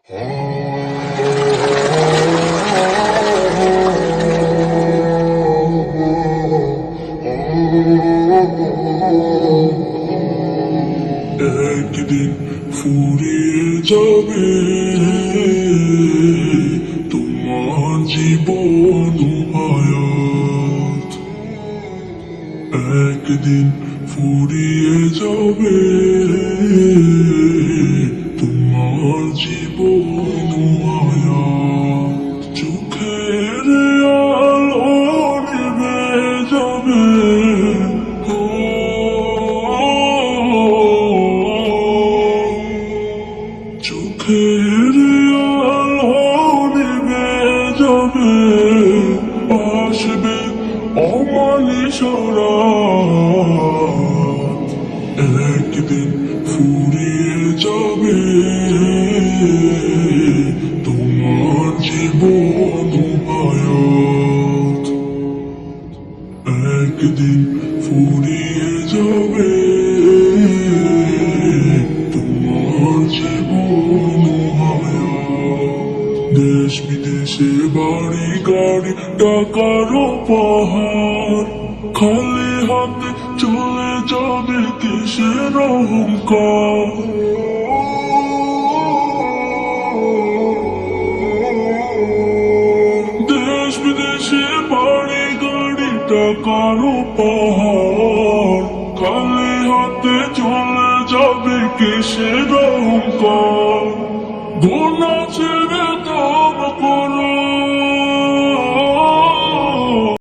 একদিন ফুরিয়ে যাবে তোমার জীবন হায়াত, একদিন ফুরিয়ে যাবে তোমার জীবন হায়াত। চোখের আলো নিভে যাবে, চোখের আলো নিভে যাবে, আসবে অমানিস রাত। একদিন ফুরিয়ে যাবে তোমার জীবন হায়াত, একদিন ফুরিয়ে যাবে তোমার জীবন হায়াত। দেশ বিদেশে বাড়ি গাড়ি টাকার পাহাড়, খালি হাতে চলে যাবে কিসের অহংকার। দেশ বিদেশে বাড়ি গাড়ি টাকার পাহাড়, খালি হাতে চলে যাবে কিসের অহংকার। গুণ আছে